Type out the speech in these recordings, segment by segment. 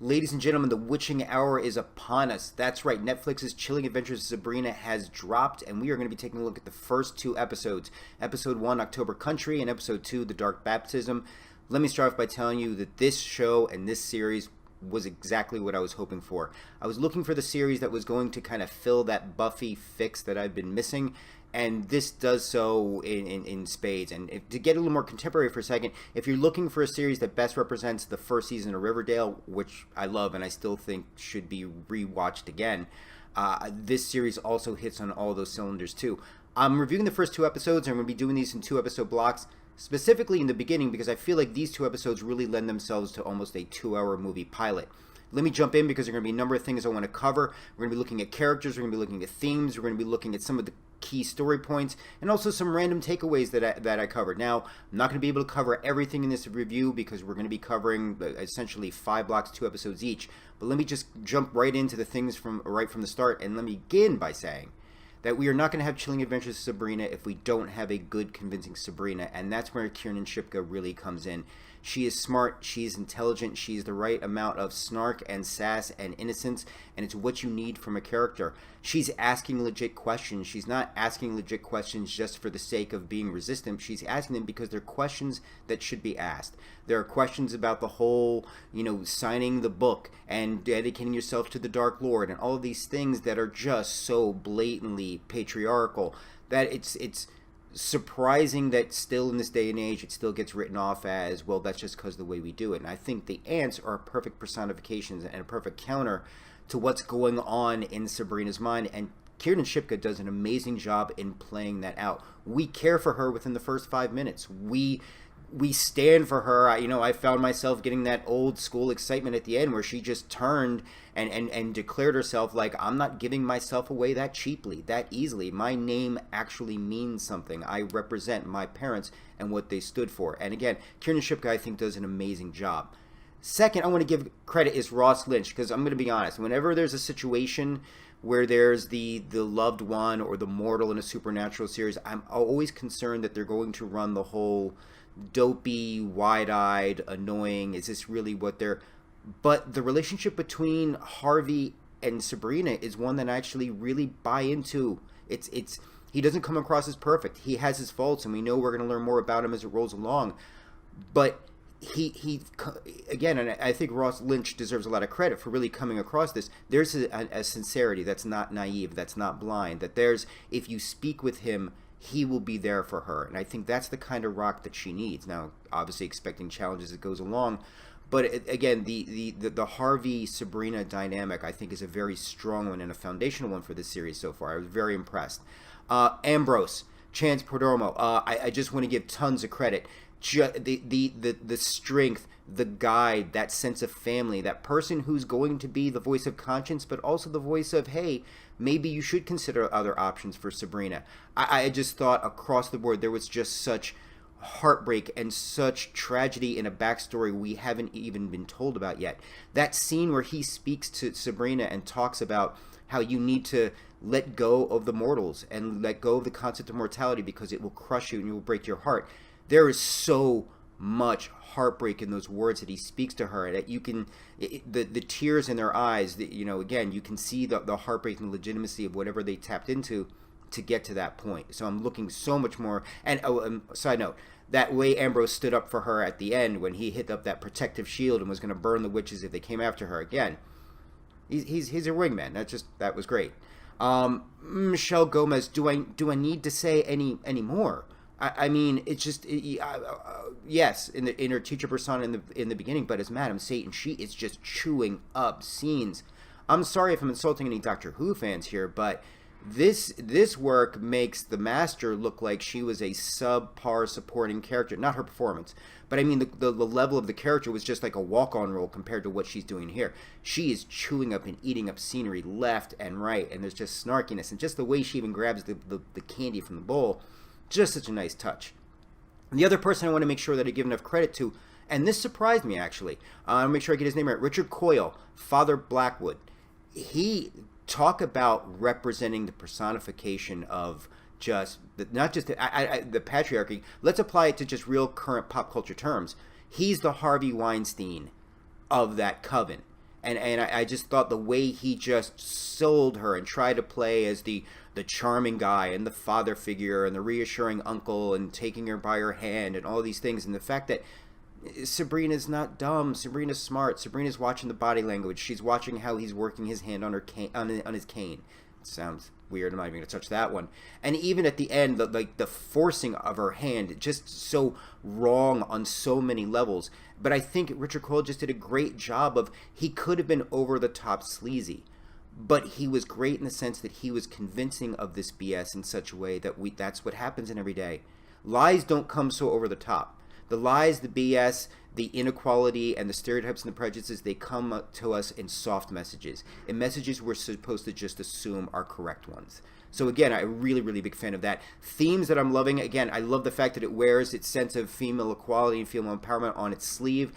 Ladies and gentlemen, the witching hour is upon us. That's right, Netflix's Chilling Adventures of Sabrina has dropped, and we are going to be taking a look at the first two episodes. Episode 1, October Country, and Episode 2, The Dark Baptism. Let me start off by telling you that this show and this series was exactly what I was hoping for. I was looking for the series that was going to kind of fill that Buffy fix that I've been missing, and this does so in spades. And to get a little more contemporary for a second, if you're looking for a series that best represents the first season of Riverdale, which I love and I still think should be rewatched again, this series also hits on all those cylinders too. I'm reviewing the first two episodes, and I'm going to be doing these in 2-episode blocks, specifically in the beginning because I feel like these two episodes really lend themselves to almost a 2-hour movie pilot. Let me jump in because there are going to be a number of things I want to cover. We're going to be looking at characters, we're going to be looking at themes, we're going to be looking at some of the key story points, and also some random takeaways that I covered. Now, I'm not going to be able to cover everything in this review because we're going to be covering essentially 5 blocks, 2 episodes each. But let me just jump right into the things right from the start, and let me begin by saying that we are not going to have Chilling Adventures of Sabrina if we don't have a good, convincing Sabrina, and that's where Kiernan Shipka really comes in. She is smart, she's intelligent, she's the right amount of snark and sass and innocence, and it's what you need from a character. She's asking legit questions. She's not asking legit questions just for the sake of being resistant. She's asking them because they're questions that should be asked. There are questions about the whole, signing the book and dedicating yourself to the Dark Lord and all of these things that are just so blatantly patriarchal that it's surprising that still in this day and age it still gets written off as, well, that's just because of the way we do it. And I think the ants are perfect personifications and a perfect counter to what's going on in Sabrina's mind, and Kiernan Shipka does an amazing job in playing that out. We care for her within the first 5 minutes. We stand for her. I found myself getting that old school excitement at the end where she just turned and declared herself like, I'm not giving myself away that cheaply, that easily. My name actually means something. I represent my parents and what they stood for. And again, Kiernan Shipka, I think, does an amazing job. Second, I want to give credit is Ross Lynch, because I'm going to be honest, whenever there's a situation where there's the loved one or the mortal in a supernatural series, I'm always concerned that they're going to run the whole dopey, wide-eyed, annoying, is this really what they're... But the relationship between Harvey and Sabrina is one that I actually really buy into. It's he doesn't come across as perfect. He has his faults, and we know we're going to learn more about him as it rolls along. But he again, and I think Ross Lynch deserves a lot of credit for really coming across this. There's a sincerity that's not naive, that's not blind, that there's, if you speak with him, he will be there for her. And I think that's the kind of rock that she needs. Now, obviously expecting challenges as it goes along. But again, the Harvey-Sabrina dynamic, I think, is a very strong one and a foundational one for this series so far. I was very impressed. Ambrose, Chance Perdomo, I just want to give tons of credit. The strength, the guide, that sense of family, that person who's going to be the voice of conscience, but also the voice of, hey, maybe you should consider other options for Sabrina. I just thought across the board there was just such heartbreak and such tragedy in a backstory we haven't even been told about yet. That scene where he speaks to Sabrina and talks about how you need to let go of the mortals and let go of the concept of mortality because it will crush you and it will break your heart. There is so much heartbreak in those words that he speaks to her that you can, the tears in their eyes, again, you can see the heartbreak and legitimacy of whatever they tapped into to get to that point. So I'm looking so much more. And side note, that way Ambrose stood up for her at the end when he hit up that protective shield and was going to burn the witches if they came after her again. He's a wingman. That was great. Michelle Gomez, do I need to say any more? I mean, it's just yes, in her teacher persona in the beginning, but as Madam Satan, she is just chewing up scenes. I'm sorry if I'm insulting any Doctor Who fans here, but this work makes the Master look like she was a subpar supporting character. Not her performance, but I mean the level of the character was just like a walk-on role compared to what she's doing here. She is chewing up and eating up scenery left and right, and there's just snarkiness, and just the way she even grabs the candy from the bowl, just such a nice touch. And the other person I want to make sure that I give enough credit to, and this surprised me actually, I'll make sure I get his name right, Richard Coyle, Father Blackwood. He... talk about representing the personification of just not just the patriarchy. Let's apply it to just real current pop culture terms. He's the Harvey Weinstein of that coven. And I just thought the way he just sold her and tried to play as the charming guy and the father figure and the reassuring uncle and taking her by her hand and all these things, and the fact that Sabrina's not dumb. Sabrina's smart. Sabrina's watching the body language. She's watching how he's working his hand on her on his cane. It sounds weird. I'm not even going to touch that one. And even at the end, the forcing of her hand, just so wrong on so many levels. But I think Richard Coyle just did a great job of, he could have been over the top sleazy, but he was great in the sense that he was convincing of this BS in such a way that that's what happens in every day. Lies don't come so over the top. The lies, the BS, the inequality, and the stereotypes and the prejudices, they come to us in soft messages, in messages we're supposed to just assume are correct ones. So again, I'm a really, really big fan of that. Themes that I'm loving, again, I love the fact that it wears its sense of female equality and female empowerment on its sleeve.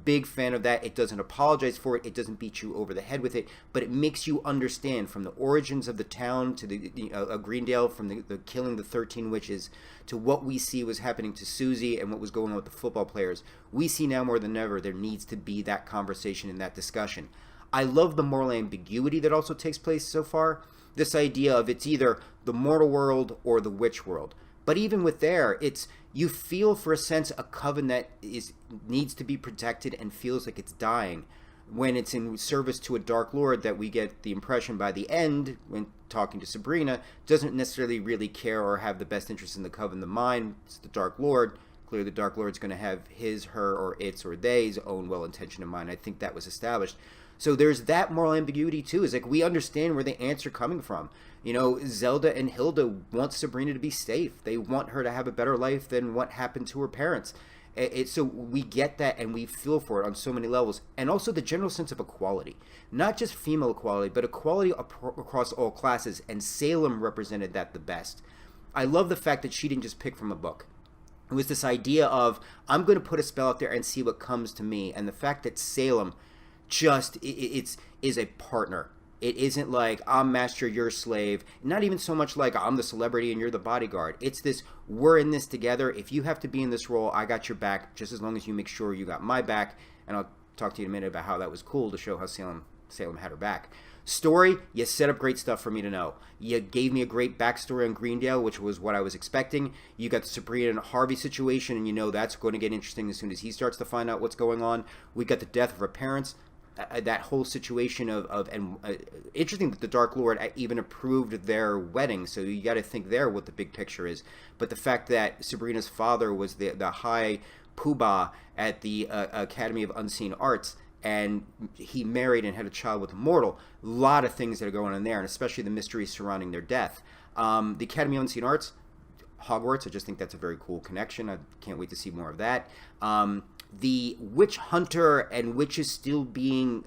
Big fan of that. It doesn't apologize for it. It doesn't beat you over the head with it, but it makes you understand from the origins of the town to the Greendale, from the killing the 13 witches, to what we see was happening to Susie and what was going on with the football players. We see now more than ever there needs to be that conversation and that discussion. I love the moral ambiguity that also takes place so far. This idea of it's either the mortal world or the witch world. But even with there, it's, you feel for a sense a coven that needs to be protected and feels like it's dying, when it's in service to a Dark Lord that we get the impression by the end, when talking to Sabrina, doesn't necessarily really care or have the best interest in the coven in mind. It's the Dark Lord. Clearly the Dark Lord's going to have his, her, or its, or they's own well-intention in mind. I think that was established. So there's that moral ambiguity too. It's like we understand where the ants are coming from. You know, Zelda and Hilda want Sabrina to be safe. They want her to have a better life than what happened to her parents. So we get that and we feel for it on so many levels. And also the general sense of equality. Not just female equality, but equality across all classes. And Salem represented that the best. I love the fact that she didn't just pick from a book. It was this idea of, I'm going to put a spell out there and see what comes to me. And the fact that Salem just is a partner. It isn't like I'm master, you're slave. Not even so much like I'm the celebrity and you're the bodyguard. It's this, we're in this together. If you have to be in this role, I got your back, just as long as you make sure you got my back. And I'll talk to you in a minute about how that was cool to show how Salem had her back. Story, you set up great stuff for me to know. You gave me a great backstory on Greendale, which was what I was expecting. You got the Sabrina and Harvey situation, and you know that's going to get interesting as soon as he starts to find out what's going on. We got the death of her parents. That whole situation interesting that the Dark Lord even approved their wedding, so you got to think there what the big picture is. But the fact that Sabrina's father was the high poobah at the Academy of Unseen Arts, and he married and had a child with a mortal, a lot of things that are going on there, and especially the mystery surrounding their death. The Academy of Unseen Arts, Hogwarts, I just think that's a very cool connection. I can't wait to see more of that. The witch hunter and witches still being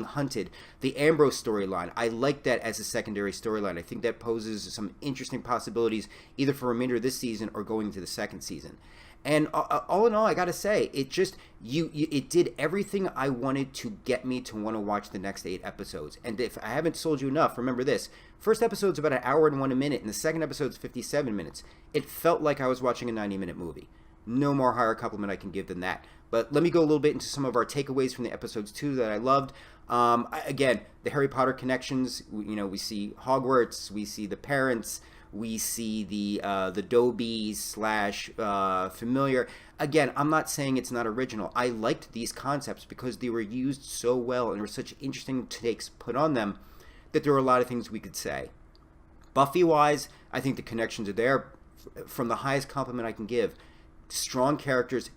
hunted, the Ambrose storyline, I like that as a secondary storyline. I think that poses some interesting possibilities either for the remainder of this season or going into the second season. And all in all, I gotta say, it just it did everything I wanted to get me to want to watch the next 8 episodes. And if I haven't sold you enough, remember this: first episode's about 1 hour and 1 minute, and the second episode's 57 minutes. It felt like I was watching a 90-minute movie. No more higher compliment I can give than that. But let me go a little bit into some of our takeaways from the episodes too that I loved. Again, the Harry Potter connections. We see Hogwarts, we see the parents, we see the Dobby / familiar. Again, I'm not saying it's not original. I liked these concepts because they were used so well and there were such interesting takes put on them that there were a lot of things we could say. Buffy-wise, I think the connections are there. From the highest compliment I can give. Strong characters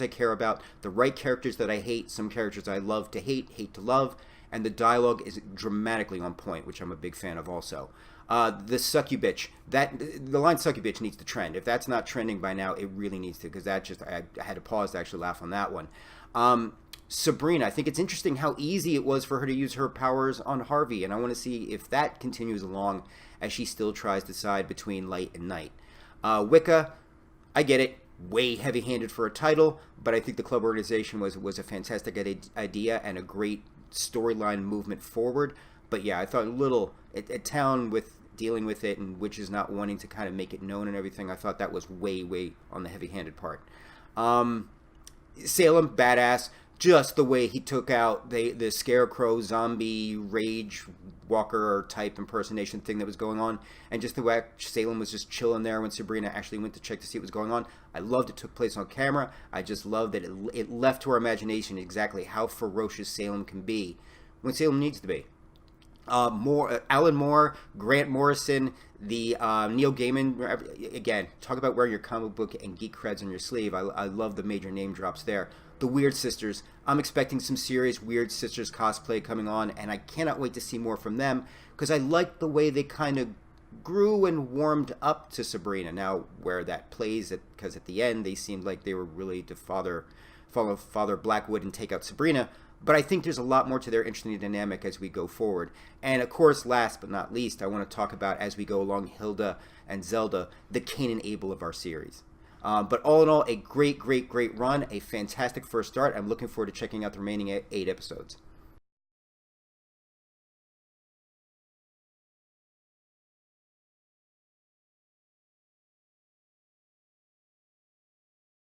I care about, the right characters that I hate, some characters I love to hate to love, and the dialogue is dramatically on point, which I'm a big fan of also. The succubitch, the line succubitch needs to trend. If that's not trending by now, it really needs to, because I had to pause to actually laugh on that one. Sabrina, I think it's interesting how easy it was for her to use her powers on Harvey, and I want to see if that continues along as she still tries to decide between light and night. Wicca, I get it. Way heavy-handed for a title, but I think the club organization was a fantastic idea and a great storyline movement forward. But yeah, I thought a town with dealing with it and witches not wanting to kind of make it known and everything, I thought that was way on the heavy-handed part. Salem, badass. just the way he took out the scarecrow zombie rage walker type impersonation thing that was going on, and just the way Salem was just chilling there when Sabrina actually went to check to see what was going on. I loved it took place on camera. I just loved that it left to our imagination exactly how ferocious Salem can be when Salem needs to be. Alan Moore, Grant Morrison, the Neil Gaiman, again, talk about wearing your comic book and geek creds on your sleeve. I love the major name drops there. The Weird Sisters, I'm expecting some serious Weird Sisters cosplay coming on, and I cannot wait to see more from them, because I like the way they kind of grew and warmed up to Sabrina. Now, where that plays, because at the end, they seemed like they were really to follow Father Blackwood and take out Sabrina. But I think there's a lot more to their interesting dynamic as we go forward. And of course, last but not least, I want to talk about, as we go along, Hilda and Zelda, the Cain and Abel of our series. But all in all, a great run, a fantastic first start. I'm looking forward to checking out the remaining 8 episodes.